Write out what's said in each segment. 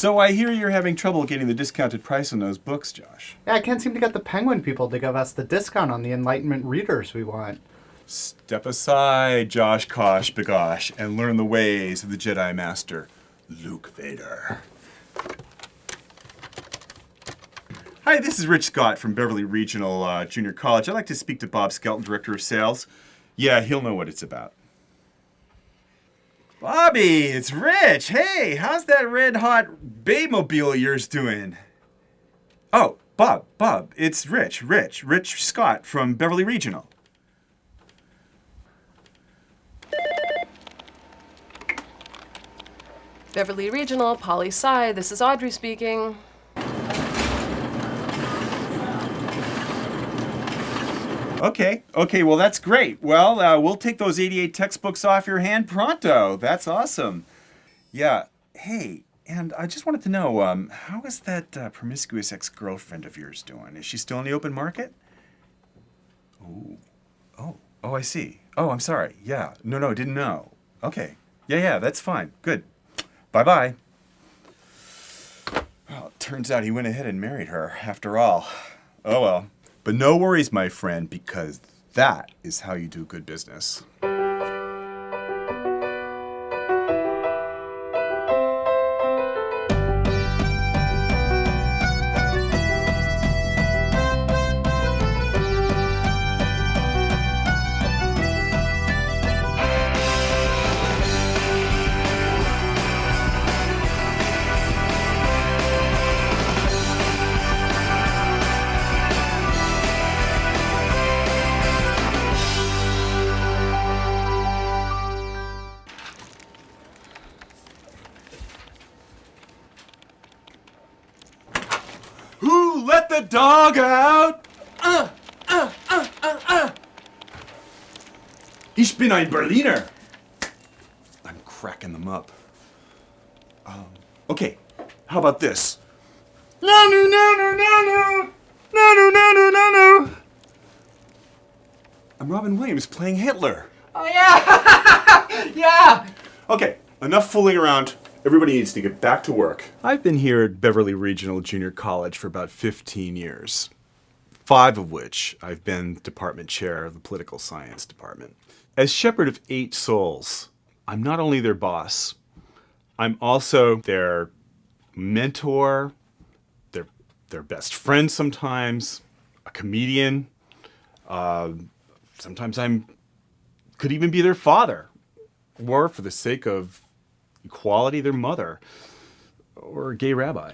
So I hear you're having trouble getting the discounted price on those books, Josh. Yeah, I can't seem to get the Penguin people to give us the discount on the Enlightenment readers we want. Step aside, Josh Kosh Bagosh, and learn the ways of the Jedi Master, Luke Vader. Hi, this is Rich Scott from Beverly Regional Junior College. I'd like to speak to Bob Skelton, Director of Sales. Yeah, he'll know what it's about. Bobby, it's Rich. Hey, how's that red-hot Baymobile of yours doing? Oh, Bob, it's Rich Scott from Beverly Regional. Beverly Regional, Poli-Sci, this is Audrey speaking. Okay, well, that's great. Well, we'll take those 88 textbooks off your hand pronto. That's awesome. Yeah, hey, and I just wanted to know, how is that promiscuous ex-girlfriend of yours doing? Is she still in the open market? Oh, I see. Oh, I'm sorry. Yeah, no, didn't know. Okay, yeah, that's fine. Good. Bye-bye. Well, it turns out he went ahead and married her, after all. Oh, well. But no worries, my friend, because that is how you do good business. Who let the dog out? Ich bin ein Berliner. I'm cracking them up. Okay, how about this? No. I'm Robin Williams playing Hitler. Oh, yeah! Yeah! Okay, enough fooling around. Everybody needs to get back to work. I've been here at Beverly Regional Junior College for about 15 years, 5 of which I've been department chair of the political science department. As shepherd of 8 souls, I'm not only their boss, I'm also their mentor, their best friend sometimes, a comedian. Sometimes could even be their father, or for the sake of equality, their mother, or a gay rabbi.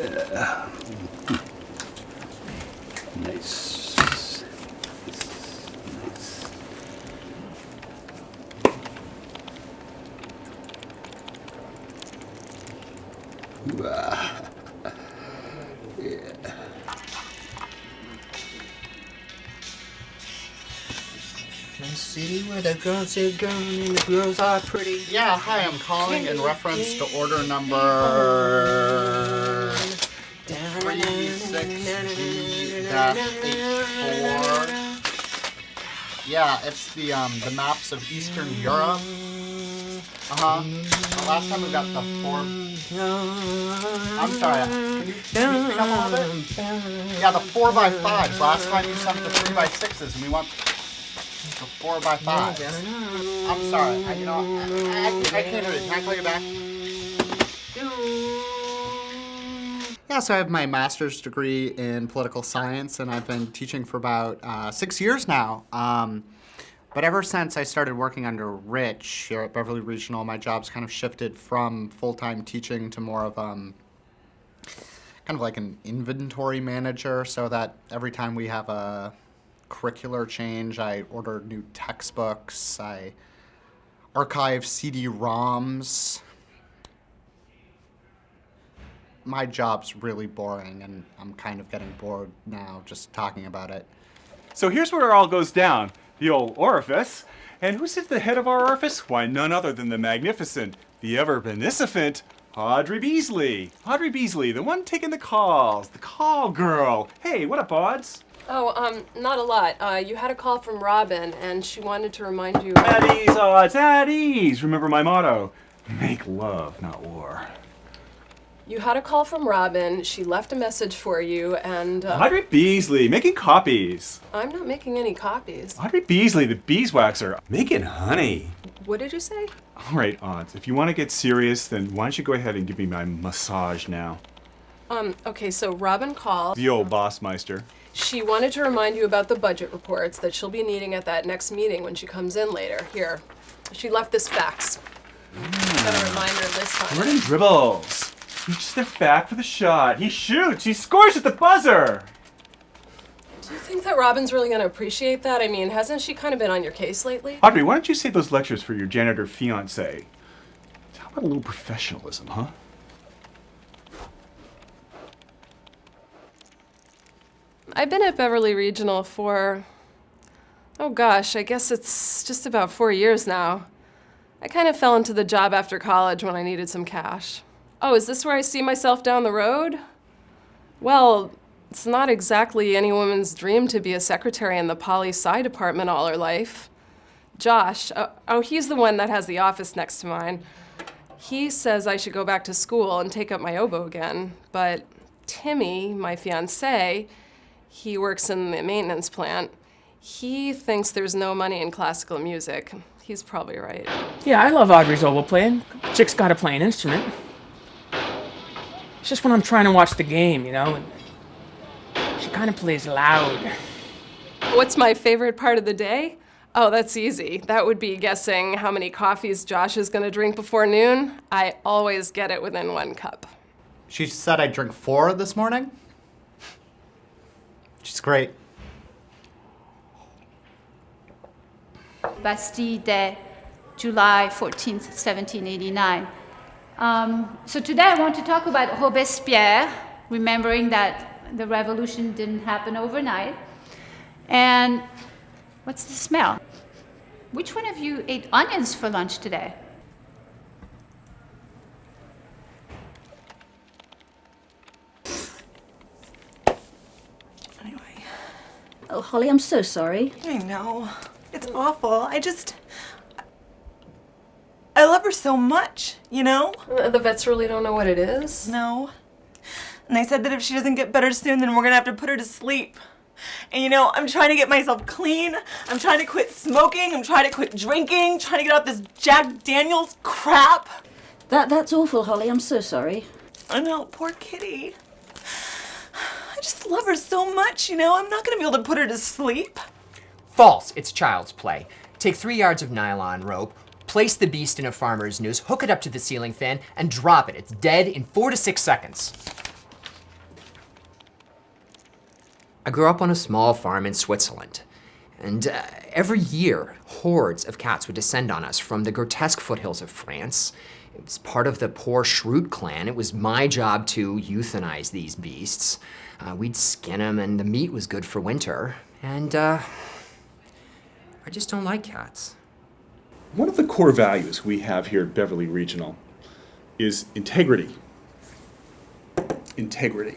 Yeah. Nice. Nice. Yeah. City where the girls are gone and the girls are pretty. Yeah, hi, I'm calling in reference to order number 360-84. Yeah, it's the maps of Eastern Europe. Last time we got the 4... I'm sorry, can you speak up a little bit? Yeah, the 4x5s. Last time you sent the 3x6s, and we want the 4x5s. I'm sorry, I can't hear you. Can I call you back? Yeah, so I have my master's degree in political science, and I've been teaching for about 6 years now. But ever since I started working under Rich here at Beverly Regional, my job's kind of shifted from full-time teaching to more of kind of like an inventory manager, so that every time we have a curricular change, I order new textbooks, I archive CD-ROMs. My job's really boring, and I'm kind of getting bored now just talking about it. So here's where it all goes down. The old orifice. And who sits at the head of our office? Why, none other than the magnificent, the ever-beneficent Audrey Beasley. Audrey Beasley, the one taking the calls, the call girl. Hey, what up, Odds? Oh, not a lot. You had a call from Robin, and she wanted to remind you. At ease, Odds, at ease. Remember my motto, make love, not war. You had a call from Robin. She left a message for you, and Audrey Beasley, making copies. I'm not making any copies. Audrey Beasley, the beeswaxer, making honey. What did you say? All right, Odds, if you want to get serious, then why don't you go ahead and give me my massage now? Okay, so Robin called. The old bossmeister. She wanted to remind you about the budget reports that she'll be needing at that next meeting when she comes in later. Here, she left this fax. Got a reminder this time. Jordan dribbles. He steps back for the shot. He shoots. He scores at the buzzer. Do you think that Robin's really going to appreciate that? I mean, hasn't she kind of been on your case lately? Audrey, why don't you save those lectures for your janitor fiance? How about a little professionalism, huh? I've been at Beverly Regional for, oh gosh, I guess it's just about 4 years now. I kind of fell into the job after college when I needed some cash. Oh, is this where I see myself down the road? Well, it's not exactly any woman's dream to be a secretary in the poli-sci department all her life. Josh, he's the one that has the office next to mine. He says I should go back to school and take up my oboe again, but Timmy, my fiancé, he works in the maintenance plant. He thinks there's no money in classical music. He's probably right. Yeah, I love Audrey's oboe playing. Chick's gotta play an instrument. It's just when I'm trying to watch the game, you know, and she kind of plays loud. What's my favorite part of the day? Oh, that's easy. That would be guessing how many coffees Josh is gonna drink before noon. I always get it within 1 cup. She said I drink 4 this morning. She's great. Bastille Day, July 14th, 1789. So today I want to talk about Robespierre, remembering that the revolution didn't happen overnight. And what's the smell? Which one of you ate onions for lunch today? Anyway. Oh, Holly, I'm so sorry. I know. It's awful. I love her so much, you know? The vets really don't know what it is? No. And they said that if she doesn't get better soon, then we're gonna have to put her to sleep. And you know, I'm trying to get myself clean. I'm trying to quit smoking. I'm trying to quit drinking. Trying to get off this Jack Daniels crap. That's awful, Holly. I'm so sorry. I know, poor kitty. I just love her so much, you know? I'm not gonna be able to put her to sleep. False. It's child's play. Take 3 yards of nylon rope, place the beast in a farmer's noose, hook it up to the ceiling fan, and drop it. It's dead in 4 to 6 seconds. I grew up on a small farm in Switzerland, and every year, hordes of cats would descend on us from the grotesque foothills of France. It was part of the poor Shroot clan. It was my job to euthanize these beasts. We'd skin them, and the meat was good for winter. And I just don't like cats. One of the core values we have here at Beverly Regional is integrity. Integrity.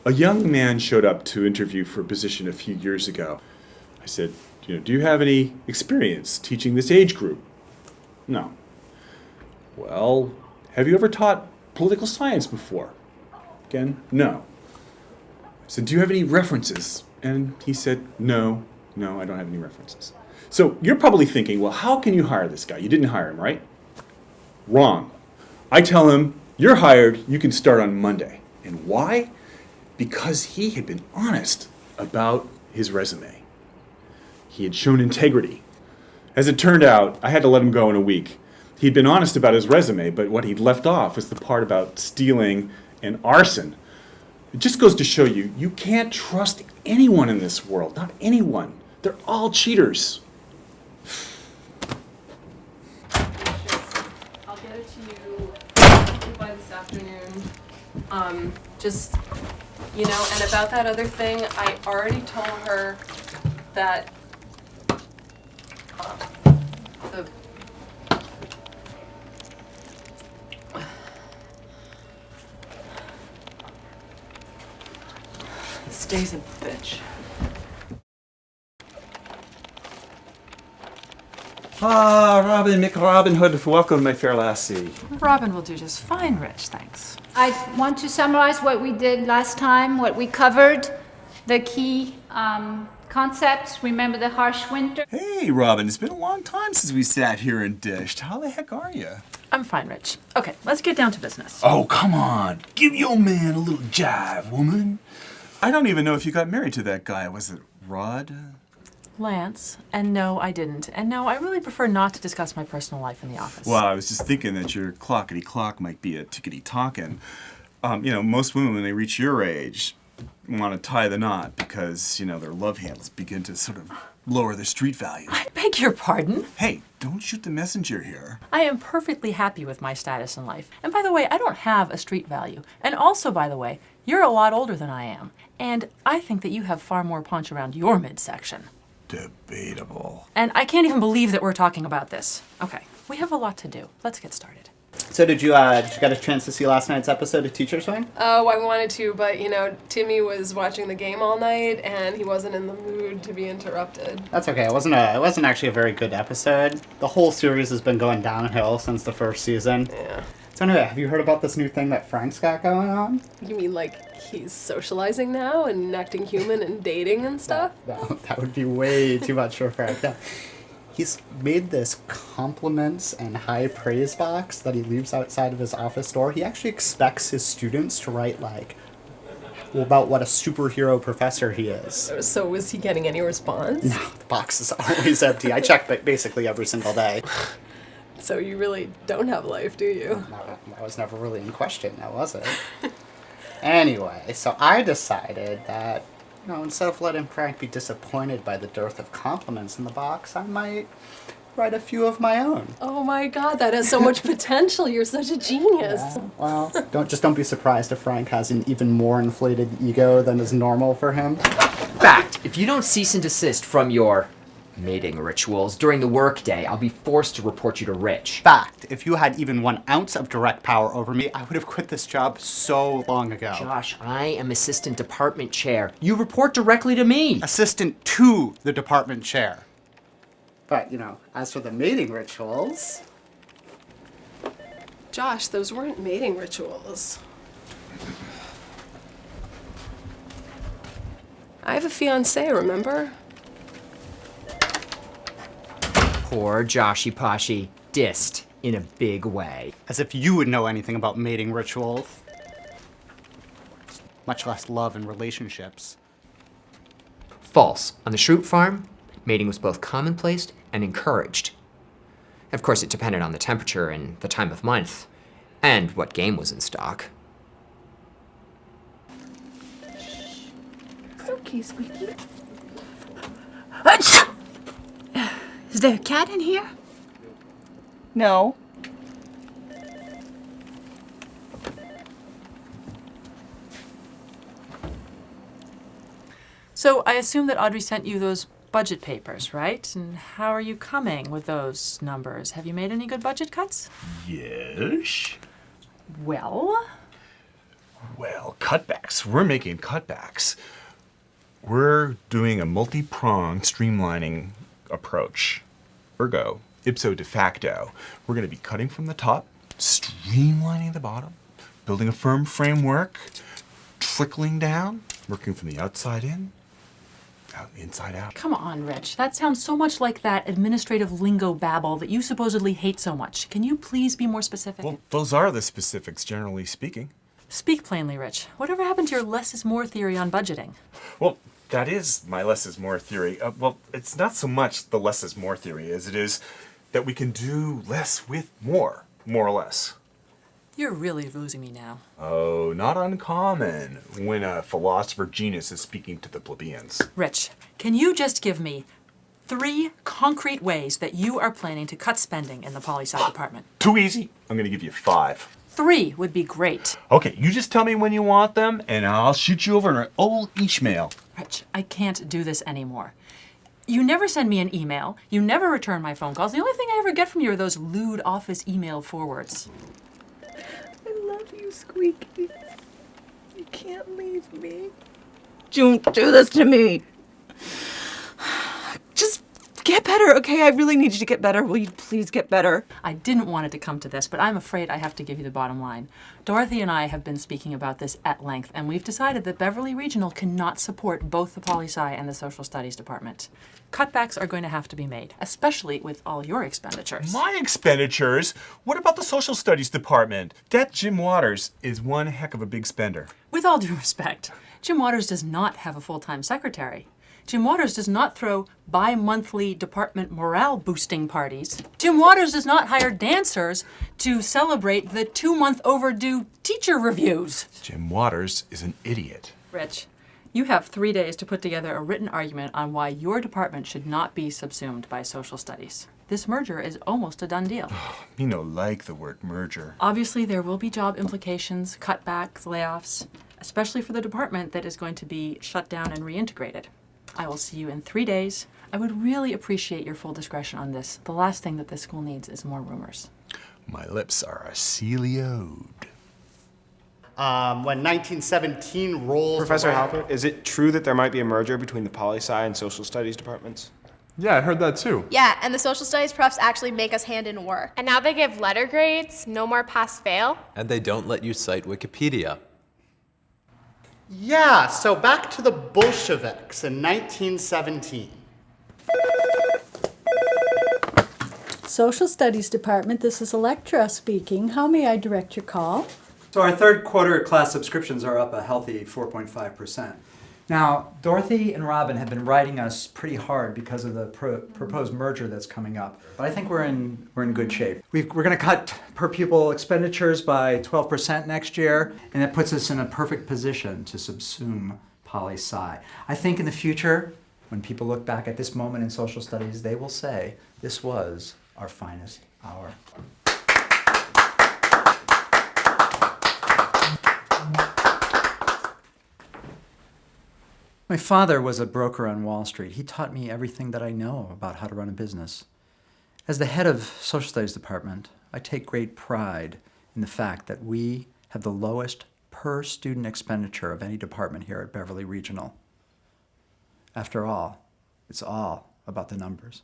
A young man showed up to interview for a position a few years ago. I said, do you have any experience teaching this age group? No. Well, have you ever taught political science before? Again, no. I said, do you have any references? And he said, no, I don't have any references. So you're probably thinking, well, how can you hire this guy? You didn't hire him, right? Wrong. I tell him, you're hired, you can start on Monday. And why? Because he had been honest about his resume. He had shown integrity. As it turned out, I had to let him go in a week. He'd been honest about his resume, but what he'd left off was the part about stealing and arson. It just goes to show you, you can't trust anyone in this world, not anyone. They're all cheaters. I'll get it to you by this afternoon. Just, and about that other thing, I already told her that This day's a bitch. Ah, Robin McRobin Hood, welcome, my fair lassie. Robin will do just fine, Rich, thanks. I want to summarize what we did last time, what we covered, the key concepts. Remember the harsh winter? Hey, Robin, it's been a long time since we sat here and dished. How the heck are you? I'm fine, Rich. Okay, let's get down to business. Oh, come on. Give your man a little jive, woman. I don't even know if you got married to that guy. Was it Rod? Lance, and no, I didn't. And no, I really prefer not to discuss my personal life in the office. Well, I was just thinking that your clockety clock might be a tickety talkin'. You know, most women, when they reach your age, want to tie the knot because, you know, their love handles begin to sort of lower their street value. I beg your pardon? Hey, don't shoot the messenger here. I am perfectly happy with my status in life. And by the way, I don't have a street value. And also, by the way, you're a lot older than I am. And I think that you have far more punch around your midsection. Debatable. And I can't even believe that we're talking about this. Okay, we have a lot to do. Let's get started. So did you get a chance to see last night's episode of Teacher Swing? Oh, I wanted to, but you know, Timmy was watching the game all night, and he wasn't in the mood to be interrupted. That's okay. It wasn't actually a very good episode. The whole series has been going downhill since the first season. Yeah. So anyway, have you heard about this new thing that Frank's got going on? You mean like he's socializing now and acting human and dating and stuff? That would be way too much for Frank. Yeah. He's made this compliments and high praise box that he leaves outside of his office door. He actually expects his students to write about what a superhero professor he is. So was he getting any response? No, the box is always empty. I check it basically every single day. So you really don't have life, do you? No, that was never really in question, now was it? Anyway, so I decided that, you know, instead of letting Frank be disappointed by the dearth of compliments in the box, I might write a few of my own. Oh my god, that has so much potential. You're such a genius. Yeah, well, don't be surprised if Frank has an even more inflated ego than is normal for him. Fact, if you don't cease and desist from your mating rituals during the workday, I'll be forced to report you to Rich. Fact, if you had even 1 ounce of direct power over me, I would have quit this job so long ago. Josh, I am assistant department chair. You report directly to me. Assistant to the department chair. But, you know, as for the mating rituals... Josh, those weren't mating rituals. I have a fiancé, remember? Poor Joshy Poshy, dissed in a big way. As if you would know anything about mating rituals. Much less love and relationships. False. On the Shroot farm, mating was both commonplace and encouraged. Of course, it depended on the temperature and the time of month, and what game was in stock. It's okay, Squeaky. Is there a cat in here? No. So I assume that Audrey sent you those budget papers, right? And how are you coming with those numbers? Have you made any good budget cuts? Yes. Well? Well, cutbacks. We're making cutbacks. We're doing a multi-pronged streamlining approach. Ergo, ipso de facto, we're going to be cutting from the top, streamlining the bottom, building a firm framework, trickling down, working from the outside in, inside out. Come on, Rich. That sounds so much like that administrative lingo babble that you supposedly hate so much. Can you please be more specific? Well, those are the specifics, generally speaking. Speak plainly, Rich. Whatever happened to your less is more theory on budgeting? Well, that is my less is more theory. Well, it's not so much the less is more theory as it is that we can do less with more or less. You're really losing me now. Oh, not uncommon when a philosopher genius is speaking to the plebeians. Rich, can you just give me 3 concrete ways that you are planning to cut spending in the poli-sci department? Too easy. I'm going to give you 5. 3 would be great. Okay, you just tell me when you want them, and I'll shoot you over an old Ishmael. Rich, I can't do this anymore. You never send me an email. You never return my phone calls. The only thing I ever get from you are those lewd office email forwards. I love you, Squeaky. You can't leave me. Don't do this to me. Just get better, okay? I really need you to get better. Will you please get better? I didn't want it to come to this, but I'm afraid I have to give you the bottom line. Dorothy and I have been speaking about this at length, and we've decided that Beverly Regional cannot support both the poli-sci and the social studies department. Cutbacks are going to have to be made, especially with all your expenditures. My expenditures? What about the social studies department? That Jim Waters is one heck of a big spender. With all due respect, Jim Waters does not have a full-time secretary. Jim Waters does not throw bi-monthly department morale-boosting parties. Jim Waters does not hire dancers to celebrate the 2-month overdue teacher reviews. Jim Waters is an idiot. Rich, you have 3 days to put together a written argument on why your department should not be subsumed by social studies. This merger is almost a done deal. Me no like the word merger. Obviously, there will be job implications, cutbacks, layoffs, especially for the department that is going to be shut down and reintegrated. I will see you in 3 days. I would really appreciate your full discretion on this. The last thing that this school needs is more rumors. My lips are acelioed. When 1917 rolls Professor around- Halpert, is it true that there might be a merger between the poli-sci and social studies departments? Yeah, I heard that too. Yeah, and the social studies profs actually make us hand in work. And now they give letter grades, no more pass-fail. And they don't let you cite Wikipedia. Yeah, so back to the Bolsheviks in 1917. Social Studies Department, this is Electra speaking. How may I direct your call? So our third quarter class subscriptions are up a healthy 4.5%. Now, Dorothy and Robin have been writing us pretty hard because of the proposed merger that's coming up. But I think we're in good shape. We're going to cut per pupil expenditures by 12% next year, and that puts us in a perfect position to subsume poli-sci. I think in the future, when people look back at this moment in social studies, they will say, this was our finest hour. My father was a broker on Wall Street. He taught me everything that I know about how to run a business. As the head of Social Studies Department, I take great pride in the fact that we have the lowest per student expenditure of any department here at Beverly Regional. After all, it's all about the numbers.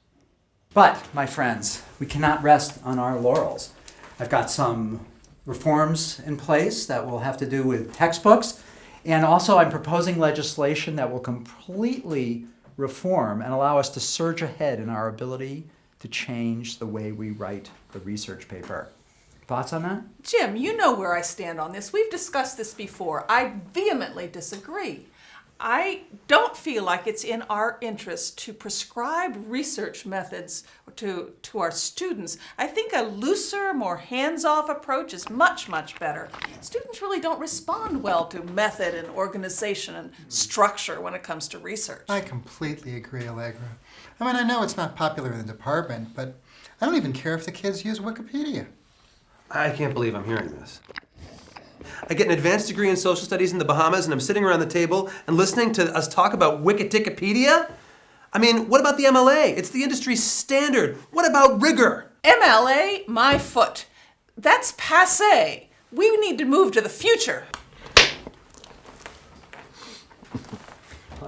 But, my friends, we cannot rest on our laurels. I've got some reforms in place that will have to do with textbooks. And also, I'm proposing legislation that will completely reform and allow us to surge ahead in our ability to change the way we write the research paper. Thoughts on that? Jim, you know where I stand on this. We've discussed this before. I vehemently disagree. I don't feel like it's in our interest to prescribe research methods to our students. I think a looser, more hands-off approach is much, much better. Students really don't respond well to method and organization and structure when it comes to research. I completely agree, Allegra. I mean, I know it's not popular in the department, but I don't even care if the kids use Wikipedia. I can't believe I'm hearing this. I get an advanced degree in social studies in the Bahamas, and I'm sitting around the table and listening to us talk about Wikipedia? I mean, what about the MLA? It's the industry standard. What about rigor? MLA, my foot. That's passé. We need to move to the future.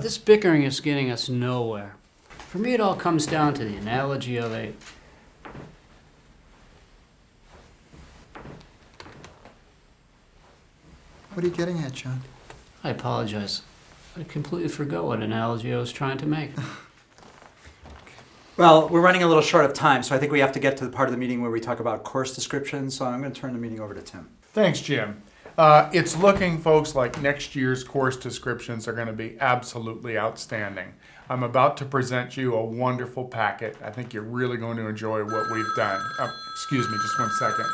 This bickering is getting us nowhere. For me, it all comes down to the analogy of a... What are you getting at, John? I apologize. I completely forgot what analogy I was trying to make. Well, we're running a little short of time, so I think we have to get to the part of the meeting where we talk about course descriptions, so I'm going to turn the meeting over to Tim. Thanks, Jim. It's looking, folks, like next year's course descriptions are going to be absolutely outstanding. I'm about to present you a wonderful packet. I think you're really going to enjoy what we've done. Excuse me, just 1 second.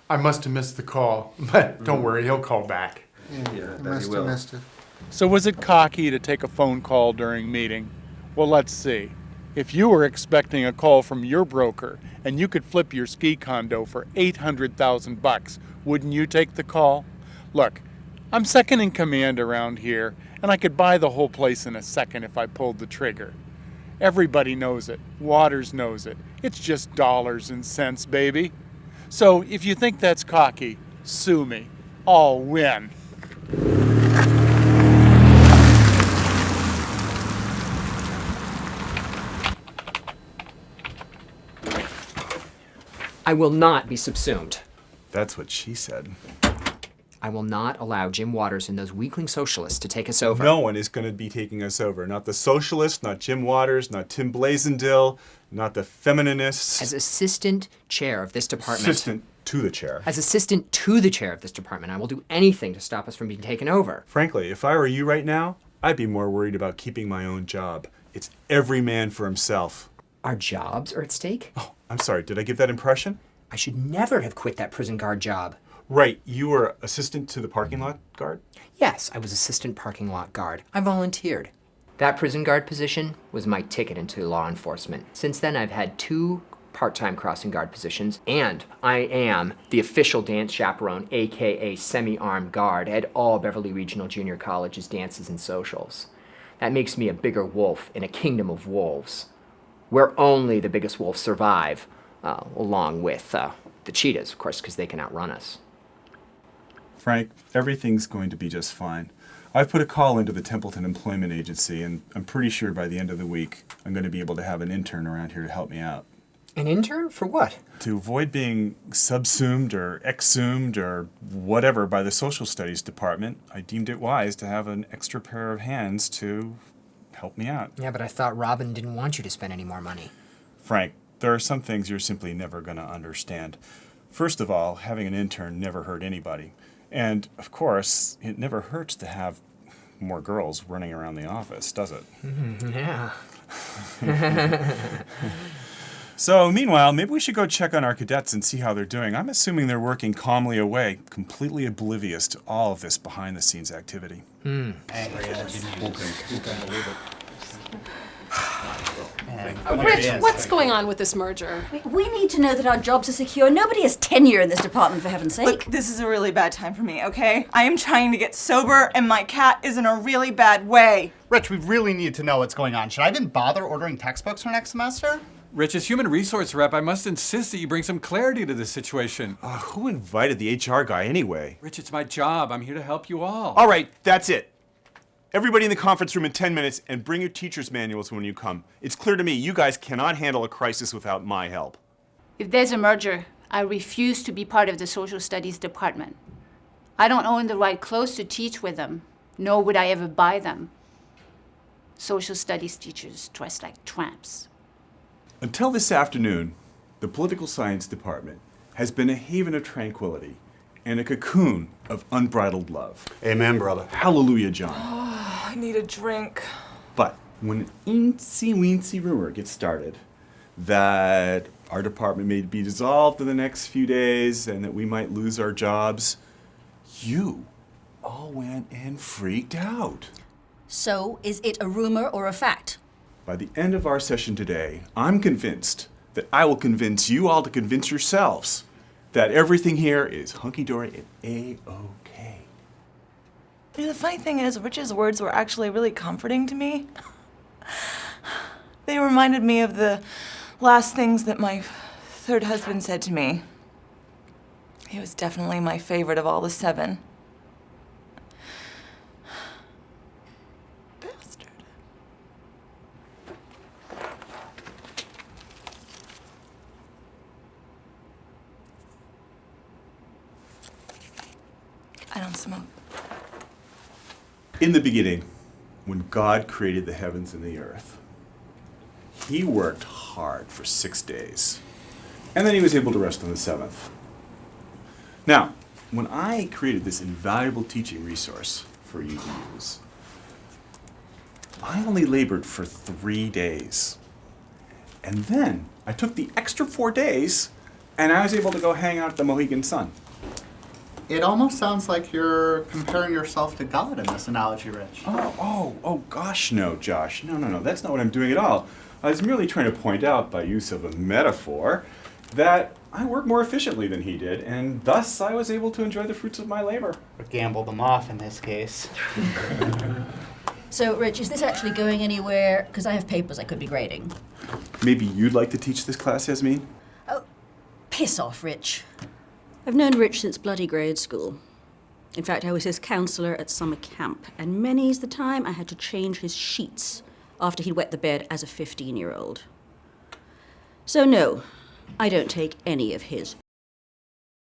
I must have missed the call, but don't worry, he'll call back. Yeah, I must have missed it. So was it cocky to take a phone call during meeting? Well, let's see. If you were expecting a call from your broker and you could flip your ski condo for $800,000, wouldn't you take the call? Look, I'm second in command around here, and I could buy the whole place in a second if I pulled the trigger. Everybody knows it. Waters knows it. It's just dollars and cents, baby. So if you think that's cocky, sue me. I'll win. I will not be subsumed. That's what she said. I will not allow Jim Waters and those weakling socialists to take us over. No one is going to be taking us over. Not the socialists, not Jim Waters, not Tim Blazendill, not the feminists. As assistant chair of this department. Assistant to the chair. As assistant to the chair of this department, I will do anything to stop us from being taken over. Frankly, if I were you right now, I'd be more worried about keeping my own job. It's every man for himself. Our jobs are at stake? Oh, I'm sorry, did I give that impression? I should never have quit that prison guard job. Right, you were assistant to the parking lot guard? Yes, I was assistant parking lot guard. I volunteered. That prison guard position was my ticket into law enforcement. Since then, I've had 2 part-time crossing guard positions, and I am the official dance chaperone, aka semi-armed guard, at all Beverly Regional Junior College's dances and socials. That makes me a bigger wolf in a kingdom of wolves, where only the biggest wolves survive, along with the cheetahs, of course, because they can outrun us. Frank, everything's going to be just fine. I've put a call into the Templeton Employment Agency, and I'm pretty sure by the end of the week, I'm going to be able to have an intern around here to help me out. An intern? For what? To avoid being subsumed or exhumed or whatever by the Social Studies Department, I deemed it wise to have an extra pair of hands to help me out. Yeah, but I thought Robin didn't want you to spend any more money. Frank, there are some things you're simply never going to understand. First of all, having an intern never hurt anybody. And, of course, it never hurts to have more girls running around the office, does it? Yeah. So, meanwhile, maybe we should go check on our cadets and see how they're doing. I'm assuming they're working calmly away, completely oblivious to all of this behind-the-scenes activity. Rich, what's going on with this merger? We need to know that our jobs are secure. Nobody has tenure in this department, for heaven's sake. Look, this is a really bad time for me, okay? I am trying to get sober, and my cat is in a really bad way. Rich, we really need to know what's going on. Should I even bother ordering textbooks for next semester? Rich, as human resource rep, I must insist that you bring some clarity to this situation. Who invited the HR guy anyway? Rich, it's my job. I'm here to help you all. All right, that's it. Everybody in the conference room in 10 minutes, and bring your teacher's manuals when you come. It's clear to me you guys cannot handle a crisis without my help. If there's a merger, I refuse to be part of the social studies department. I don't own the right clothes to teach with them, nor would I ever buy them. Social studies teachers dress like tramps. Until this afternoon, the political science department has been a haven of tranquility and a cocoon of unbridled love. Amen, brother. Hallelujah, John. I need a drink. But when an eensy-weensy rumor gets started that our department may be dissolved in the next few days and that we might lose our jobs, you all went and freaked out. So, is it a rumor or a fact? By the end of our session today, I'm convinced that I will convince you all to convince yourselves that everything here is hunky-dory and A-OK. You know, the funny thing is, Rich's words were actually really comforting to me. They reminded me of the last things that my third husband said to me. He was definitely my favorite of all the 7. Bastard. I don't smoke. In the beginning, when God created the heavens and the earth, he worked hard for 6 days. And then he was able to rest on the 7th. Now, when I created this invaluable teaching resource for you to use, I only labored for 3 days. And then I took the extra 4 days and I was able to go hang out at the Mohegan Sun. It almost sounds like you're comparing yourself to God in this analogy, Rich. Oh, gosh, no, Josh. No, that's not what I'm doing at all. I was merely trying to point out, by use of a metaphor, that I work more efficiently than he did, and thus I was able to enjoy the fruits of my labor. Or gamble them off in this case. So, Rich, is this actually going anywhere? Because I have papers I could be grading. Maybe you'd like to teach this class, Yasmin? Oh, piss off, Rich. I've known Rich since bloody grade school. In fact, I was his counselor at summer camp, and many's the time I had to change his sheets after he'd wet the bed as a 15-year-old. So no, I don't take any of his.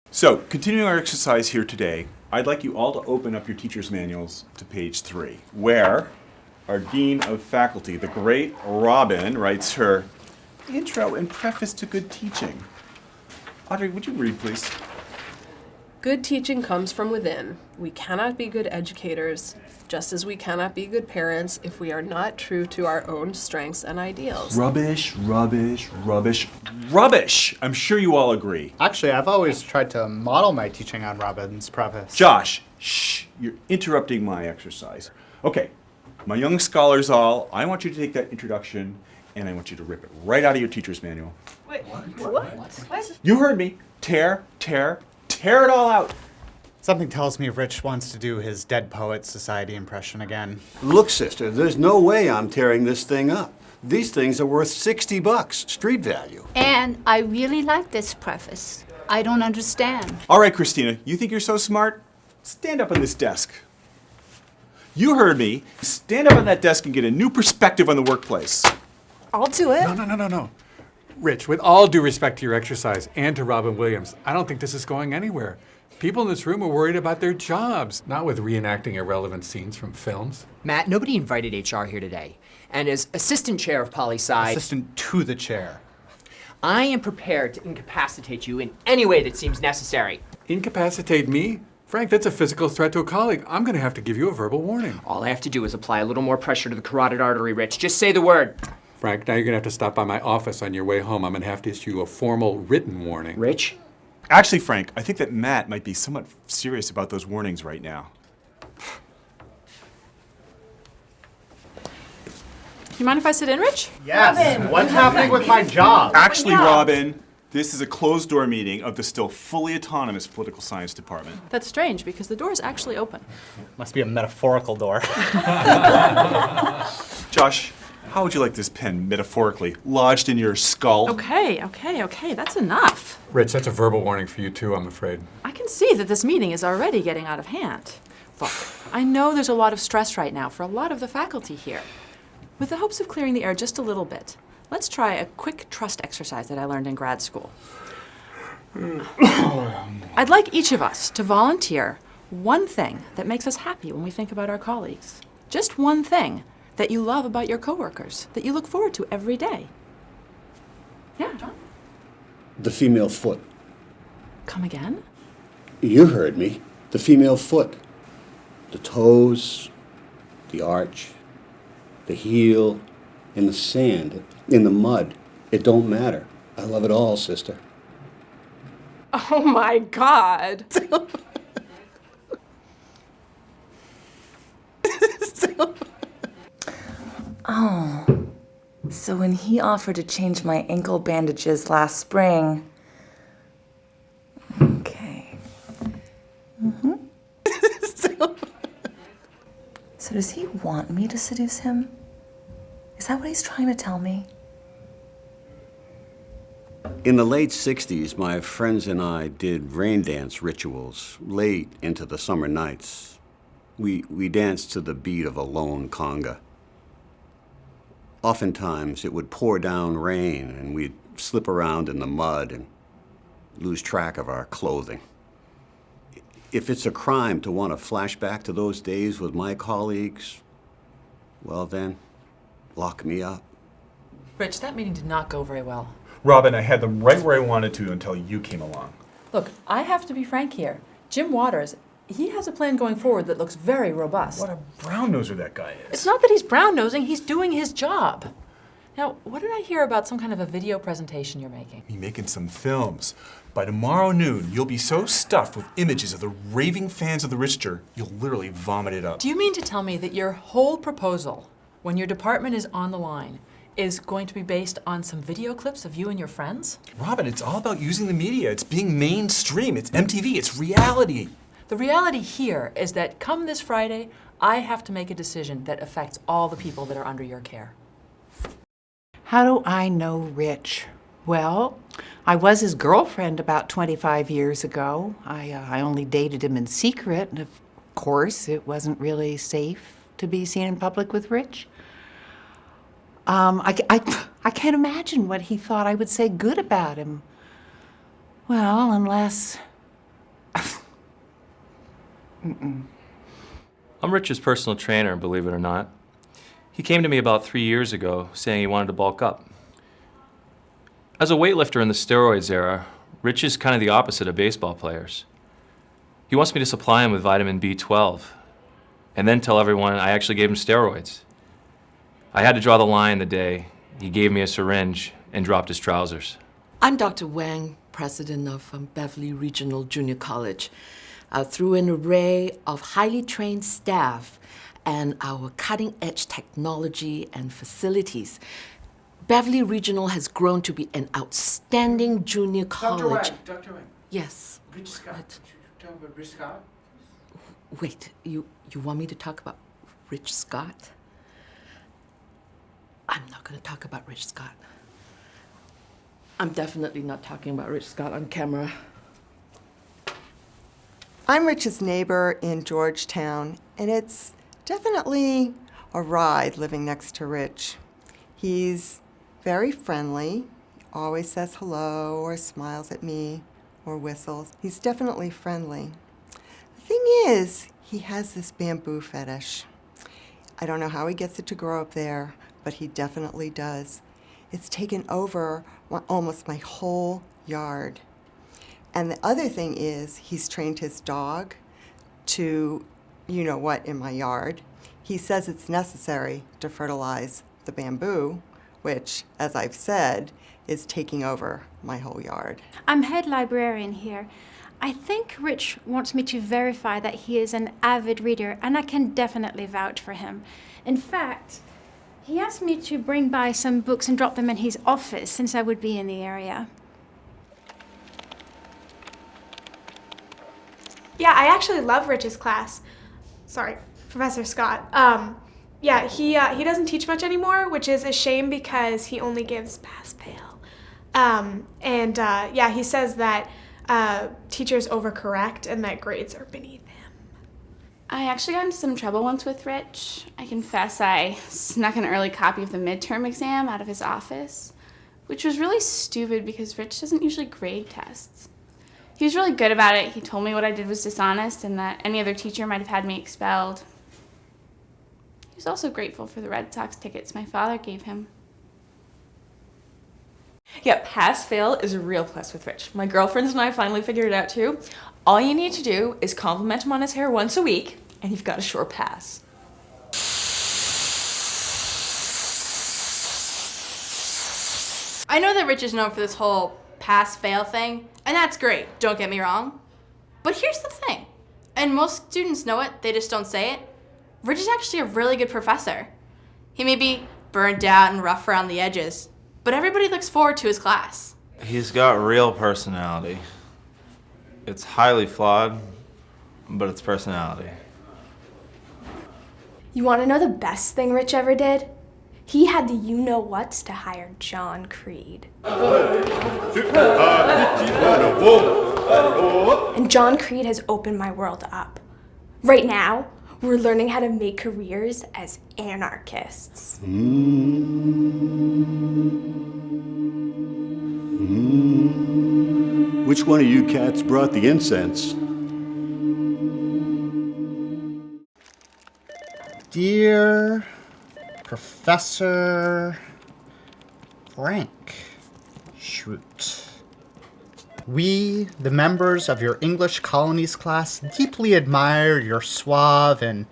So, continuing our exercise here today, I'd like you all to open up your teacher's manuals to page 3, where our Dean of Faculty, the great Robin, writes her intro and preface to good teaching. Audrey, would you read, please? Good teaching comes from within. We cannot be good educators, just as we cannot be good parents if we are not true to our own strengths and ideals. Rubbish, rubbish, rubbish, rubbish! I'm sure you all agree. Actually, I've always tried to model my teaching on Robin's preface. Josh, shh, you're interrupting my exercise. Okay, my young scholars all, I want you to take that introduction and I want you to rip it right out of your teacher's manual. Wait, what? You heard me. Tear it all out. Something tells me Rich wants to do his Dead Poets Society impression again. Look, sister, there's no way I'm tearing this thing up. These things are worth $60, street value. And I really like this preface. I don't understand. All right, Christina, you think you're so smart? Stand up on this desk. You heard me. Stand up on that desk and get a new perspective on the workplace. I'll do it. No. Rich, with all due respect to your exercise and to Robin Williams, I don't think this is going anywhere. People in this room are worried about their jobs, not with reenacting irrelevant scenes from films. Matt, nobody invited HR here today. And as assistant chair of poli-sci... Assistant to the chair. I am prepared to incapacitate you in any way that seems necessary. Incapacitate me? Frank, that's a physical threat to a colleague. I'm going to have to give you a verbal warning. All I have to do is apply a little more pressure to the carotid artery, Rich. Just say the word. Frank, now you're going to have to stop by my office on your way home. I'm going to have to issue a formal written warning. Rich? Actually, Frank, I think that Matt might be somewhat serious about those warnings right now. You mind if I sit in, Rich? Yes. Robin, What's happening with my job? Actually, Robin, this is a closed-door meeting of the still fully autonomous political science department. That's strange because the door's actually open. Must be a metaphorical door. Josh, how would you like this pen, metaphorically, lodged in your skull? Okay, that's enough. Rich, that's a verbal warning for you too, I'm afraid. I can see that this meeting is already getting out of hand. Look, I know there's a lot of stress right now for a lot of the faculty here. With the hopes of clearing the air just a little bit, let's try a quick trust exercise that I learned in grad school. I'd like each of us to volunteer one thing that makes us happy when we think about our colleagues. Just one thing that you love about your coworkers, that you look forward to every day. Yeah, John? The female foot. Come again? You heard me. The female foot. The toes, the arch, the heel, in the sand, in the mud. It don't matter. I love it all, sister. Oh my God. Oh, so when he offered to change my ankle bandages last spring. Okay. So does he want me to seduce him? Is that what he's trying to tell me? In the late 60s, my friends and I did rain dance rituals late into the summer nights. We danced to the beat of a lone conga. Oftentimes, it would pour down rain, and we'd slip around in the mud and lose track of our clothing. If it's a crime to want to flash back to those days with my colleagues, well then, lock me up. Rich, that meeting did not go very well. Robin, I had them right where I wanted to until you came along. Look, I have to be frank here. Jim Waters, he has a plan going forward that looks very robust. What a brown-noser that guy is. It's not that he's brown-nosing, he's doing his job. Now, what did I hear about some kind of a video presentation you're making? You're making some films. By tomorrow noon, you'll be so stuffed with images of the raving fans of the Richter, you'll literally vomit it up. Do you mean to tell me that your whole proposal, when your department is on the line, is going to be based on some video clips of you and your friends? Robin, it's all about using the media. It's being mainstream. It's MTV. It's reality. The reality here is that come this Friday, I have to make a decision that affects all the people that are under your care. How do I know Rich? Well, I was his girlfriend about 25 years ago. I only dated him in secret, and of course, it wasn't really safe to be seen in public with Rich. I can't imagine what he thought I would say good about him. Well, unless... I'm Rich's personal trainer, believe it or not. He came to me about 3 years ago saying he wanted to bulk up. As a weightlifter in the steroids era, Rich is kind of the opposite of baseball players. He wants me to supply him with vitamin B12 and then tell everyone I actually gave him steroids. I had to draw the line the day he gave me a syringe and dropped his trousers. I'm Dr. Wang, president of Beverly Regional Junior College. Through an array of highly trained staff and our cutting-edge technology and facilities, Beverly Regional has grown to be an outstanding junior college. Dr. Wang. Yes. Rich Scott. Talk about Rich Scott? Wait, you want me to talk about Rich Scott? I'm not going to talk about Rich Scott. I'm definitely not talking about Rich Scott on camera. I'm Rich's neighbor in Georgetown, and it's definitely a ride living next to Rich. He's very friendly, always says hello or smiles at me or whistles. He's definitely friendly. The thing is, he has this bamboo fetish. I don't know how he gets it to grow up there, but he definitely does. It's taken over almost my whole yard. And the other thing is, he's trained his dog to, you know what, in my yard. He says it's necessary to fertilize the bamboo, which, as I've said, is taking over my whole yard. I'm head librarian here. I think Rich wants me to verify that he is an avid reader, and I can definitely vouch for him. In fact, he asked me to bring by some books and drop them in his office since I would be in the area. Yeah, I actually love Rich's class. Sorry, Professor Scott. Yeah, he doesn't teach much anymore, which is a shame because he only gives pass-fail. Yeah, he says that teachers overcorrect and that grades are beneath him. I actually got into some trouble once with Rich. I confess I snuck an early copy of the midterm exam out of his office, which was really stupid because Rich doesn't usually grade tests. He was really good about it. He told me what I did was dishonest and that any other teacher might have had me expelled. He was also grateful for the Red Sox tickets my father gave him. Yeah, pass-fail is a real plus with Rich. My girlfriends and I finally figured it out too. All you need to do is compliment him on his hair once a week, and you've got a sure pass. I know that Rich is known for this whole pass-fail thing, and that's great, don't get me wrong. But here's the thing, and most students know it, they just don't say it. Rich is actually a really good professor. He may be burned out and rough around the edges, but everybody looks forward to his class. He's got real personality. It's highly flawed, but it's personality. You want to know the best thing Rich ever did? He had the you-know-whats to hire John Creed. And John Creed has opened my world up. Right now, we're learning how to make careers as anarchists. Which one of you cats brought the incense? Dear Professor Frank Schroot, we, the members of your English Colonies class, deeply admire your suave and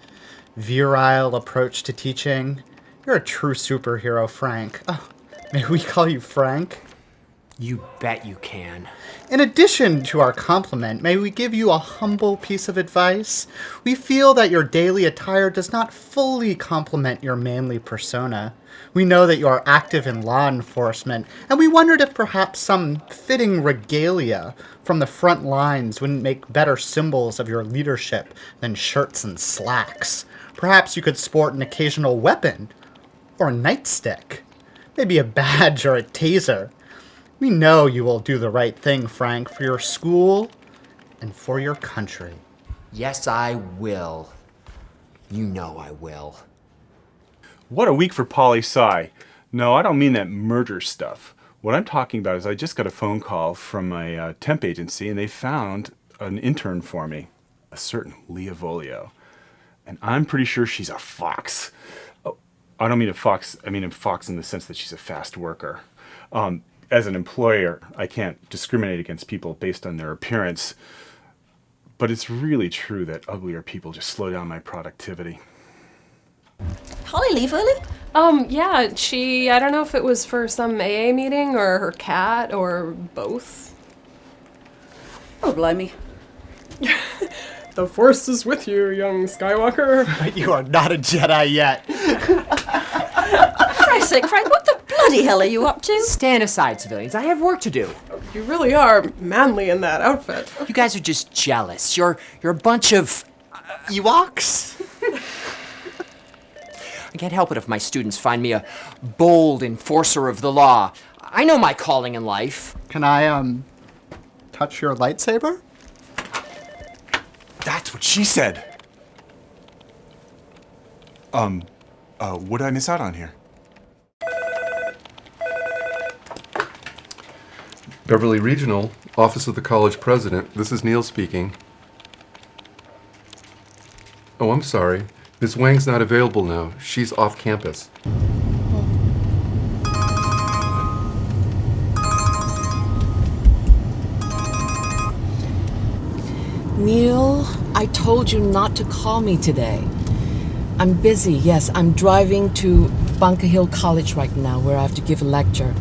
virile approach to teaching. You're a true superhero, Frank. Oh, may we call you Frank? You bet you can. In addition to our compliment, may we give you a humble piece of advice? We feel that your daily attire does not fully complement your manly persona. We know that you are active in law enforcement, and we wondered if perhaps some fitting regalia from the front lines wouldn't make better symbols of your leadership than shirts and slacks. Perhaps you could sport an occasional weapon, or a nightstick, maybe a badge or a taser. We know you will do the right thing, Frank, for your school and for your country. Yes, I will. You know I will. What a week for poli-sci. No, I don't mean that murder stuff. What I'm talking about is I just got a phone call from my temp agency, and they found an intern for me, a certain Leah Volio. And I'm pretty sure she's a fox. Oh, I don't mean a fox, I mean a fox in the sense that she's a fast worker. As an employer, I can't discriminate against people based on their appearance, but it's really true that uglier people just slow down my productivity. Holly leave early? Yeah, I don't know if it was for some AA meeting or her cat or both. Oh, blimey. The Force is with you, young Skywalker. You are not a Jedi yet. For Christ's sake, Frank, what the bloody hell are you up to? Stand aside, civilians. I have work to do. You really are manly in that outfit. You guys are just jealous. You're a bunch of... Ewoks? I can't help it if my students find me a bold enforcer of the law. I know my calling in life. Can I, touch your lightsaber? That's what she said. What did I miss out on here? Beverly Regional, Office of the College President. This is Neil speaking. Oh, I'm sorry. Ms. Wang's not available now. She's off campus. Neil, I told you not to call me today. I'm busy, yes. I'm driving to Bunker Hill College right now where I have to give a lecture.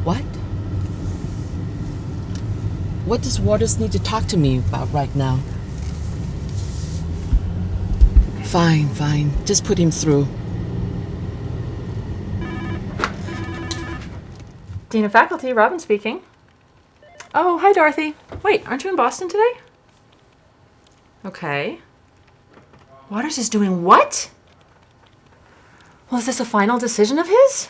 What? What does Waters need to talk to me about right now? Fine. Just put him through. Dean of Faculty, Robin speaking. Oh, hi, Dorothy. Wait, aren't you in Boston today? Okay. Waters is doing what? Well, is this a final decision of his?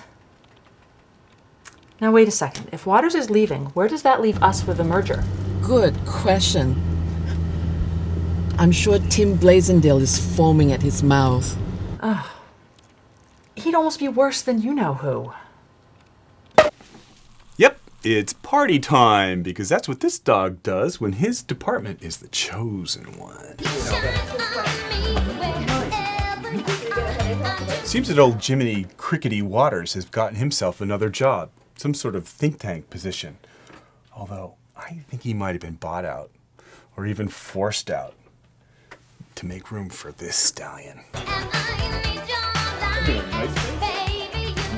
Now, wait a second. If Waters is leaving, where does that leave us with the merger? Good question. I'm sure Tim Blazendale is foaming at his mouth. Ugh. He'd almost be worse than you know who. Yep, it's party time, because that's what this dog does when his department is the chosen one. Seems that old Jiminy Crickety Waters has gotten himself another job, some sort of think tank position. Although, I think he might have been bought out, or even forced out, to make room for this stallion.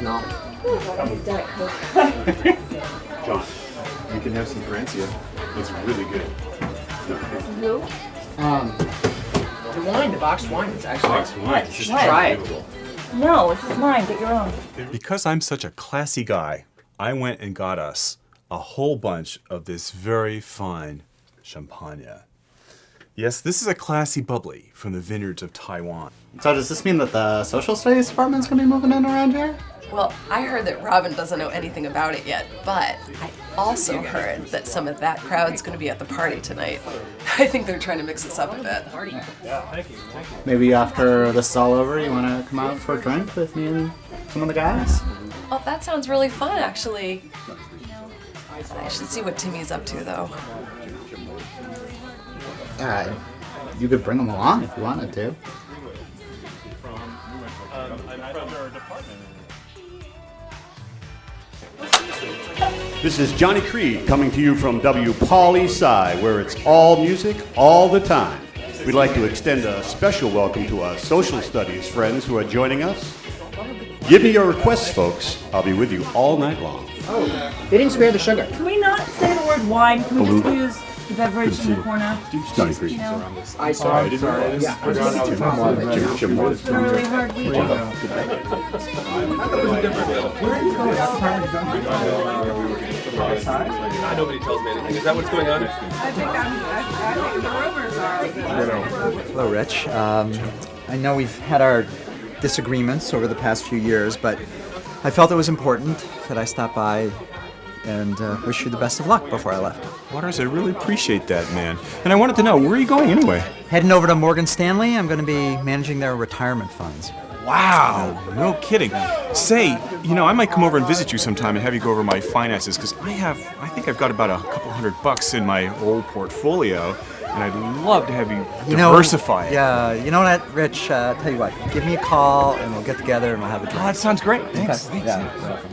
No. John, you can have some Francia. It's really good. No. The wine, the boxed wine, it's actually... Boxed wine? Just What? try it. No, this is mine. Get your own. Because I'm such a classy guy, I went and got us a whole bunch of this very fine champagne. Yes, this is a classy bubbly from the vineyards of Taiwan. So does this mean that the social studies department's gonna be moving in around here? Well, I heard that Robin doesn't know anything about it yet, but I also heard that some of that crowd's going to be at the party tonight. I think they're trying to mix us up a bit. Yeah, thank you. Maybe after this is all over, you want to come out for a drink with me and some of the guys? Oh, that sounds really fun, actually. I should see what Timmy's up to, though. You could bring them along if you wanted to. This is Johnny Creed coming to you from WPOLY-SCI, where it's all music all the time. We'd like to extend a special welcome to our social studies friends who are joining us. Give me your requests, folks. I'll be with you all night long. Oh, they didn't spare the sugar. Can we not say the word wine? Can we just use the beverage in the corner? No, agree. You know? I didn't realize. Yeah, it's a really hard week. Nobody tells me anything. Is that what's going on? I think the rumors are. Hello, Rich. I know we've had our disagreements over the past few years, but I felt it was important that I stop by and wish you the best of luck before I left. Waters, I really appreciate that, man. And I wanted to know, where are you going anyway? Heading over to Morgan Stanley. I'm going to be managing their retirement funds. Wow, no kidding. Say, I might come over and visit you sometime and have you go over my finances, because I think I've got about a couple $100 in my old portfolio, and I'd love to have you diversify it. Yeah, you know what, Rich? Tell you what, give me a call and we'll get together and we'll have a drink. Oh, that sounds great. Thanks. Okay. Yeah, you're welcome.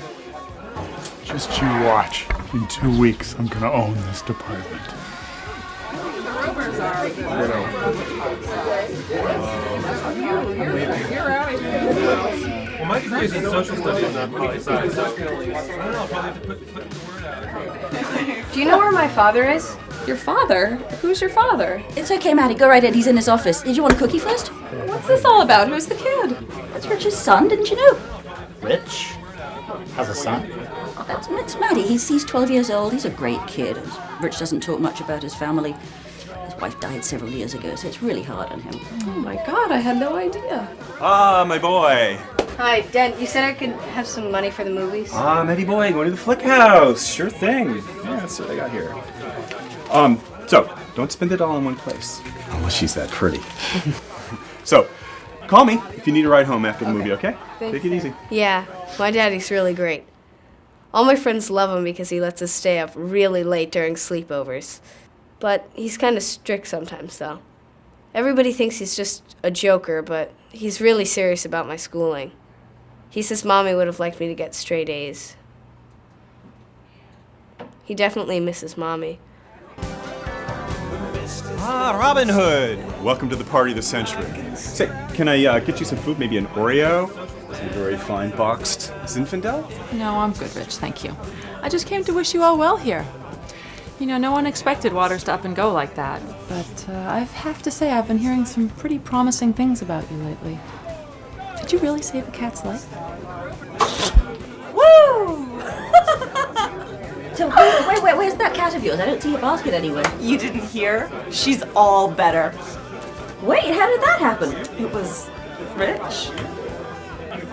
Just you watch. In 2 weeks, I'm gonna own this department. The rumors are. You're out of here. Well, my degree is in social studies and poli-sci, so I don't know, I'll probably have to put the word out. Do you know where my father is? Your father? Who's your father? It's okay, Maddie. Go right in. He's in his office. Did you want a cookie first? What's this all about? Who's the kid? That's Rich's son. Didn't you know? Rich has a son. That's Maddie. He's 12 years old. He's a great kid. Rich doesn't talk much about his family. His wife died several years ago, so it's really hard on him. Oh my God, I had no idea. Ah, my boy. Hi, Dad. You said I could have some money for the movies? Ah, Matty boy, going to the Flick House. Sure thing. Yeah, that's what I got here. So, don't spend it all in one place. Oh, she's that pretty. So, call me if you need a ride home after the movie, okay? Take it easy. Yeah, my daddy's really great. All my friends love him because he lets us stay up really late during sleepovers. But he's kind of strict sometimes, though. Everybody thinks he's just a joker, but he's really serious about my schooling. He says Mommy would have liked me to get straight A's. He definitely misses Mommy. Ah, Robin Hood. Welcome to the party of the century. Say, can I get you some food? Maybe an Oreo? Some very fine boxed Zinfandel? No, I'm good, Rich, thank you. I just came to wish you all well here. No one expected Waters to up and go like that, but I have to say I've been hearing some pretty promising things about you lately. Did you really save a cat's life? Woo! So where's that cat of yours? I don't see a basket anywhere. You didn't hear? She's all better. Wait, how did that happen? It was Rich.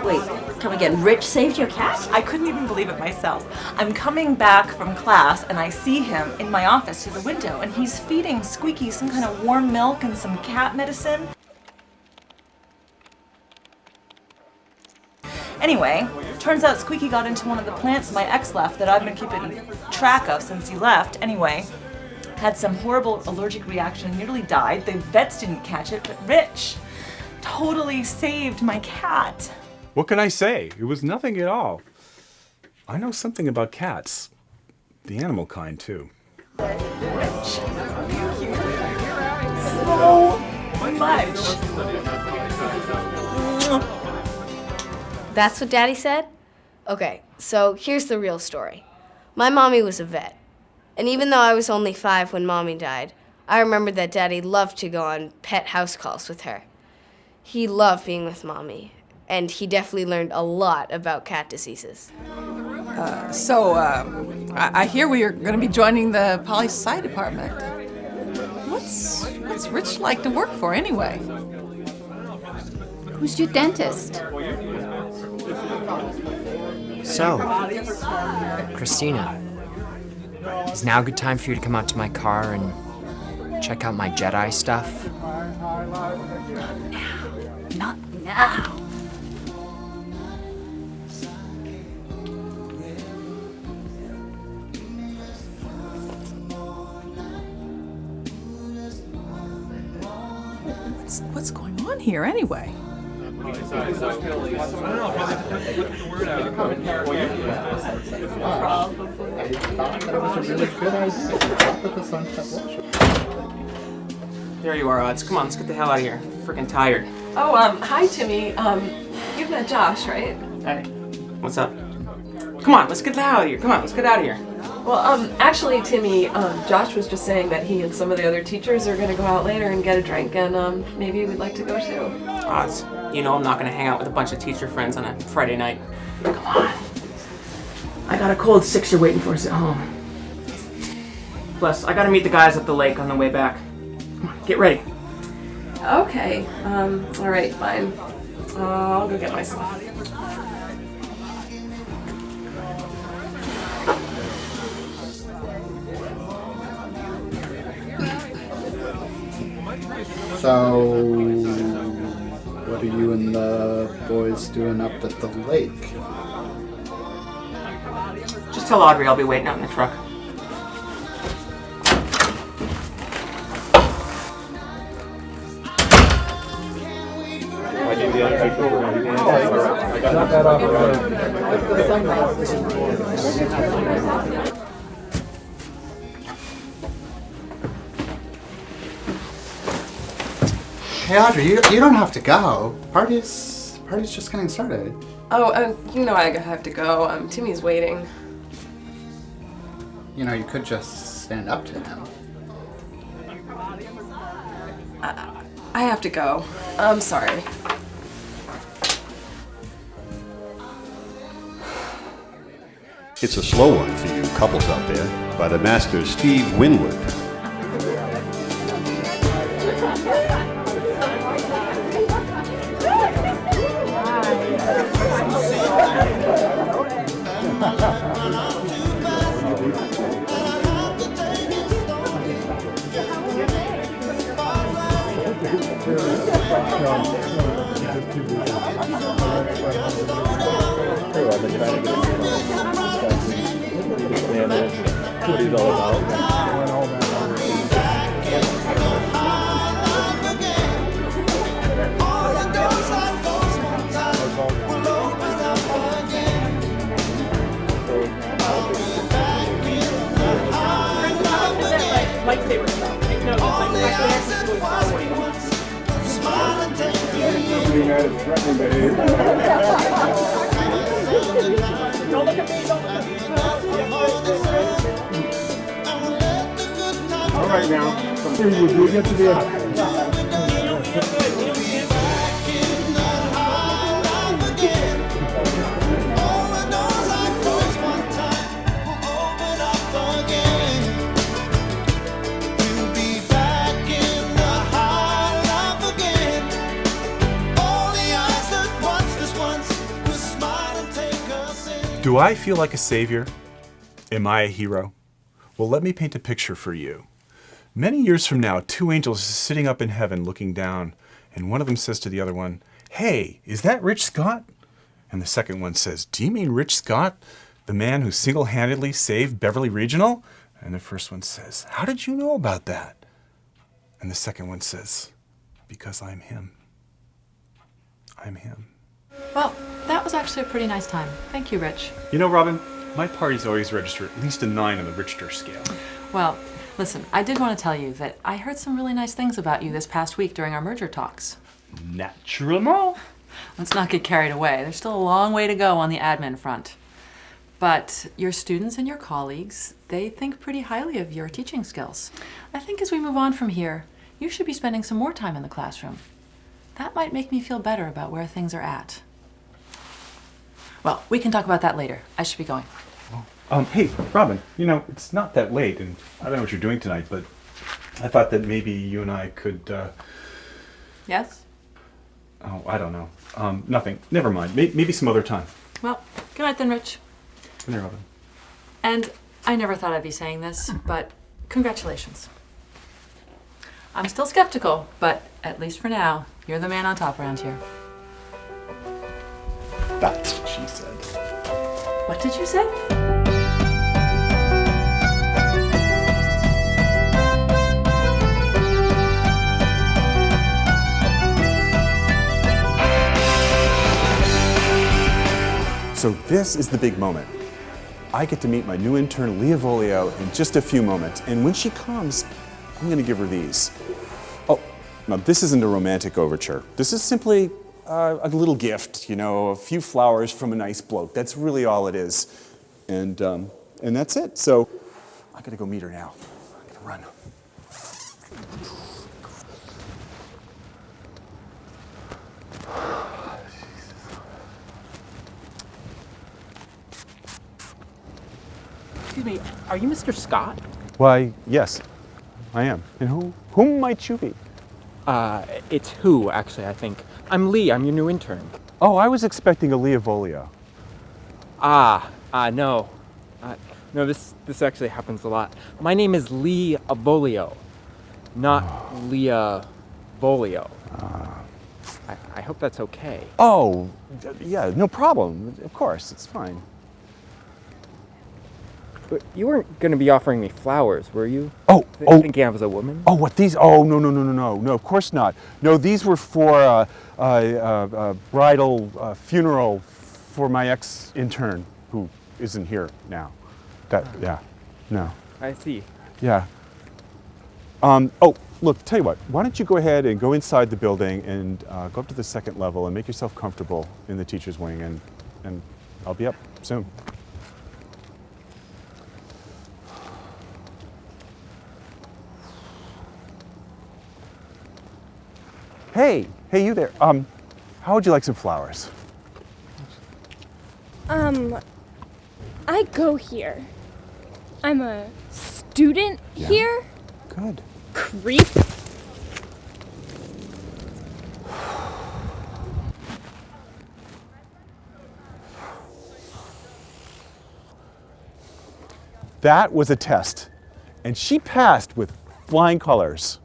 Wait, come again. Rich saved your cat? I couldn't even believe it myself. I'm coming back from class and I see him in my office through the window and he's feeding Squeaky some kind of warm milk and some cat medicine. Anyway, turns out Squeaky got into one of the plants my ex left that I've been keeping track of since he left. Anyway, had some horrible allergic reaction, nearly died. The vets didn't catch it, but Rich totally saved my cat. What can I say? It was nothing at all. I know something about cats. The animal kind, too. Rich. So much. That's what Daddy said? Okay, so here's the real story. My mommy was a vet. And even though I was only 5 when Mommy died, I remembered that Daddy loved to go on pet house calls with her. He loved being with Mommy, and he definitely learned a lot about cat diseases. I hear we are going to be joining the poli-sci department. What's Rich like to work for anyway? Who's your dentist? So, Christina, is now a good time for you to come out to my car and check out my Jedi stuff? Not now. What's going on here anyway? There you are, Odds. Come on, let's get the hell out of here. Freaking tired. Oh, hi, Timmy. You've met Josh, right? Hey, what's up? Come on, let's get out of here. Come on, let's get out of here. Well, actually, Timmy, Josh was just saying that he and some of the other teachers are gonna go out later and get a drink, and maybe we'd like to go too. Oz, you know I'm not gonna hang out with a bunch of teacher friends on a Friday night. Come on. I got a cold sixer waiting for us at home. Plus, I gotta meet the guys at the lake on the way back. Come on, get ready. Okay, all right, fine. I'll go get my stuff. So, what are you and the boys doing up at the lake? Just tell Audrey I'll be waiting out in the truck. Hey Audrey, you don't have to go. Party's just getting started. Oh, you know I have to go. Timmy's waiting. You know, you could just stand up to him. I have to go. I'm sorry. It's a slow one for you couples out there, by the master Steve Winwood. What he's all about. Lightsaber stuff. No, don't look at me, don't look at me. All right now, something would you get to the Do I feel like a savior? Am I a hero? Well, let me paint a picture for you. Many years from now, two angels are sitting up in heaven looking down, and one of them says to the other one, "Hey, is that Rich Scott?" And the second one says, "Do you mean Rich Scott, the man who single-handedly saved Beverly Regional?" And the first one says, "How did you know about that?" And the second one says, "Because I'm him. I'm him." Well, that was actually a pretty nice time. Thank you, Rich. You know, Robin, my parties always register at least a 9 on the Richter scale. Well, listen, I did want to tell you that I heard some really nice things about you this past week during our merger talks. Naturellement. Let's not get carried away. There's still a long way to go on the admin front. But your students and your colleagues, they think pretty highly of your teaching skills. I think as we move on from here, you should be spending some more time in the classroom. That might make me feel better about where things are at. Well, we can talk about that later. I should be going. Hey, Robin, you know, it's not that late, and I don't know what you're doing tonight, but I thought that maybe you and I could, Yes? Oh, I don't know. Nothing. Never mind. Maybe some other time. Well, good night then, Rich. Good night, Robin. And I never thought I'd be saying this, but congratulations. I'm still skeptical, but at least for now, you're the man on top around here. That's what she said. What did you say? So this is the big moment. I get to meet my new intern, Leah Volio, in just a few moments. And when she comes, I'm going to give her these. Oh, now this isn't a romantic overture. This is simply a little gift, you know, a few flowers from a nice bloke. That's really all it is. And that's it. So I gotta go meet her now. I gotta run. Excuse me, are you Mr. Scott? Why, yes, I am. And whom might you be? It's who, actually, I think. I'm Lee, I'm your new intern. Oh, I was expecting a Leah Volio. No. No, this actually happens a lot. My name is Lee Avolio, not Leah Volio. I hope that's okay. Oh, yeah, no problem. Of course, it's fine. But you weren't going to be offering me flowers, were you? Thinking I was a woman? Oh, what these? Oh, no, of course not. No, these were for a bridal funeral for my ex-intern who isn't here now. No. I see. Yeah. Look, tell you what, why don't you go ahead and go inside the building and go up to the second level and make yourself comfortable in the teacher's wing, and I'll be up soon. Hey, you there. How would you like some flowers? I go here. I'm a student here. Good. Creep. That was a test, and she passed with flying colors.